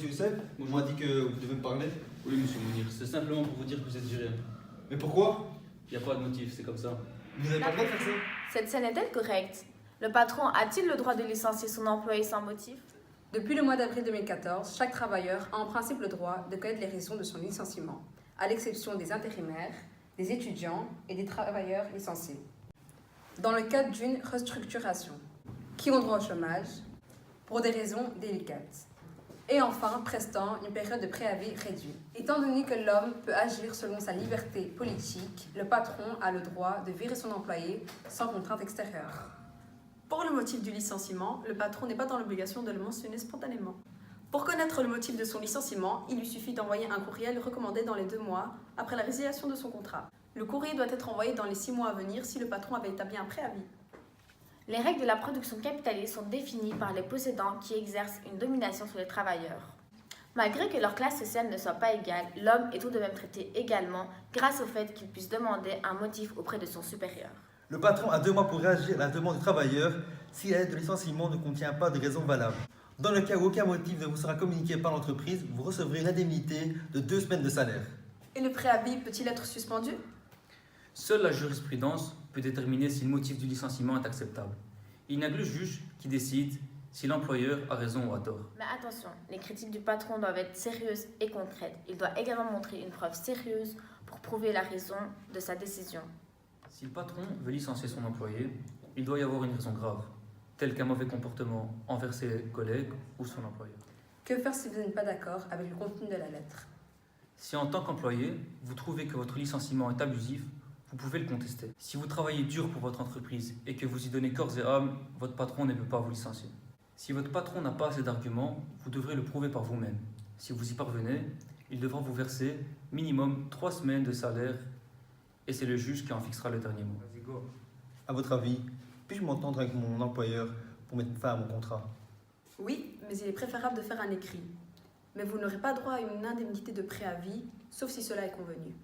monsieur Youssef. On m'a dit que vous devez me parler. Oui, monsieur Mounir, c'est simplement pour vous dire que vous êtes viré. Mais pourquoi? Il n'y a pas de motif, c'est comme ça. Vous n'avez pas le droit de faire ça? Cette scène est-elle correcte? Le patron a-t-il le droit de licencier son employé sans motif? Depuis le mois d'avril 2014, chaque travailleur a en principe le droit de connaître les raisons de son licenciement, à l'exception des intérimaires, des étudiants et des travailleurs licenciés. Dans le cadre d'une restructuration, qui ont droit au chômage, pour des raisons délicates. Et enfin, prestant une période de préavis réduite. Étant donné que l'homme peut agir selon sa liberté politique, le patron a le droit de virer son employé sans contrainte extérieure. Pour le motif du licenciement, le patron n'est pas dans l'obligation de le mentionner spontanément. Pour connaître le motif de son licenciement, il lui suffit d'envoyer un courriel recommandé dans les 2 mois après la résiliation de son contrat. Le courrier doit être envoyé dans les 6 mois à venir si le patron avait établi un préavis. Les règles de la production capitaliste sont définies par les possédants qui exercent une domination sur les travailleurs. Malgré que leur classe sociale ne soit pas égale, l'homme est tout de même traité également grâce au fait qu'il puisse demander un motif auprès de son supérieur. Le patron a 2 mois pour réagir à la demande du travailleur si la lettre de licenciement ne contient pas de raison valable. Dans le cas où aucun motif ne vous sera communiqué par l'entreprise, vous recevrez l'indemnité de 2 semaines de salaire. Et le préavis peut-il être suspendu? Seule la jurisprudence peut déterminer si le motif du licenciement est acceptable. Il n'y a que le juge qui décide si l'employeur a raison ou a tort. Mais attention, les critiques du patron doivent être sérieuses et concrètes. Il doit également montrer une preuve sérieuse pour prouver la raison de sa décision. Si le patron veut licencier son employé, il doit y avoir une raison grave, telle qu'un mauvais comportement envers ses collègues ou son employeur. Que faire si vous n'êtes pas d'accord avec le contenu de la lettre? Si en tant qu'employé, vous trouvez que votre licenciement est abusif, vous pouvez le contester. Si vous travaillez dur pour votre entreprise et que vous y donnez corps et âme, votre patron ne peut pas vous licencier. Si votre patron n'a pas assez d'arguments, vous devrez le prouver par vous-même. Si vous y parvenez, il devra vous verser minimum 3 semaines de salaire et c'est le juge qui en fixera le dernier mot. Vas-y, go. À votre avis, puis-je m'entendre avec mon employeur pour mettre fin à mon contrat? Oui, mais il est préférable de faire un écrit. Mais vous n'aurez pas droit à une indemnité de préavis, sauf si cela est convenu.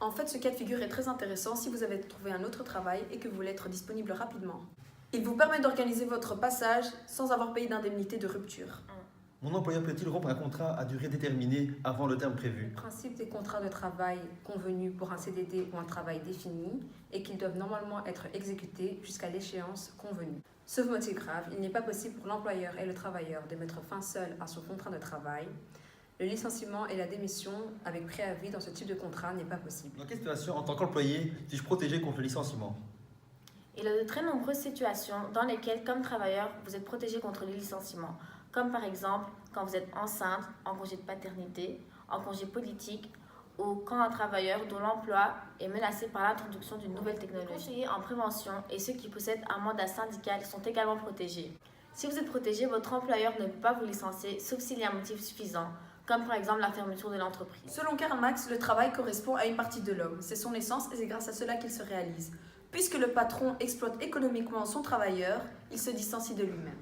En fait, ce cas de figure est très intéressant si vous avez trouvé un autre travail et que vous voulez être disponible rapidement. Il vous permet d'organiser votre passage sans avoir payé d'indemnité de rupture. Mon employeur peut-il rompre un contrat à durée déterminée avant le terme prévu? Le principe des contrats de travail convenus pour un CDD ou un travail défini est qu'ils doivent normalement être exécutés jusqu'à l'échéance convenue. Sauf motif grave, il n'est pas possible pour l'employeur et le travailleur de mettre fin seul à son contrat de travail. Le licenciement et la démission avec préavis dans ce type de contrat n'est pas possible. Dans quelle situation, en tant qu'employé, suis-je protégé contre le licenciement? Il y a de très nombreuses situations dans lesquelles, comme travailleur, vous êtes protégé contre les licenciements, comme par exemple quand vous êtes enceinte, en congé de paternité, en congé politique, ou quand un travailleur dont l'emploi est menacé par l'introduction d'une nouvelle technologie. Les conseillers en prévention et ceux qui possèdent un mandat syndical sont également protégés. Si vous êtes protégé, votre employeur ne peut pas vous licencier, sauf s'il y a un motif suffisant, comme par exemple la fermeture de l'entreprise. Selon Karl Marx, le travail correspond à une partie de l'homme. C'est son essence et c'est grâce à cela qu'il se réalise. Puisque le patron exploite économiquement son travailleur, il se distancie de lui-même.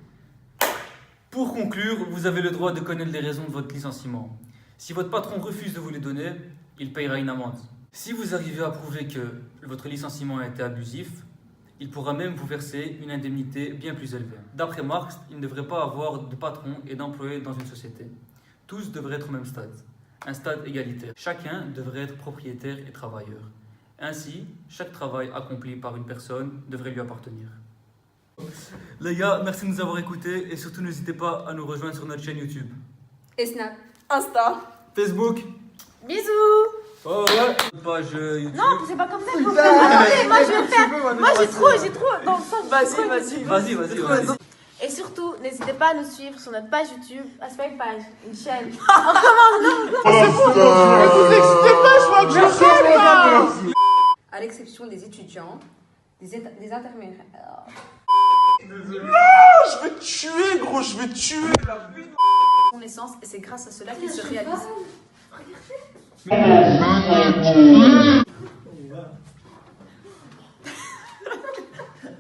Pour conclure, vous avez le droit de connaître les raisons de votre licenciement. Si votre patron refuse de vous les donner, il payera une amende. Si vous arrivez à prouver que votre licenciement a été abusif, il pourra même vous verser une indemnité bien plus élevée. D'après Marx, il ne devrait pas avoir de patron et d'employé dans une société. Tous devraient être au même stade, un stade égalitaire. Chacun devrait être propriétaire et travailleur. Ainsi, chaque travail accompli par une personne devrait lui appartenir. Les gars, merci de nous avoir écoutés et surtout n'hésitez pas à nous rejoindre sur notre chaîne YouTube. Et Snap. Insta. Facebook. Bisous! Oh ouais. Page YouTube. Non, c'est pas comme ça qu'il faut faire. Attendez, moi je vais faire. Moi j'ai trop dans le sens. Vas-y. Et surtout, n'hésitez pas à nous suivre sur notre page YouTube. Ah, c'est pas une page, une chaîne. Oh, comment? Non. À l'exception des étudiants, des intérimaires. Je vais te tuer, gros, je vais te tuer. Son essence et c'est grâce à cela qu'il se réalise.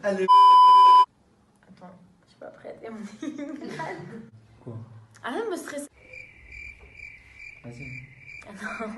Allez. Attends, je suis pas prête. Quoi? Arrête de me stresser. Vas-y. Ah non,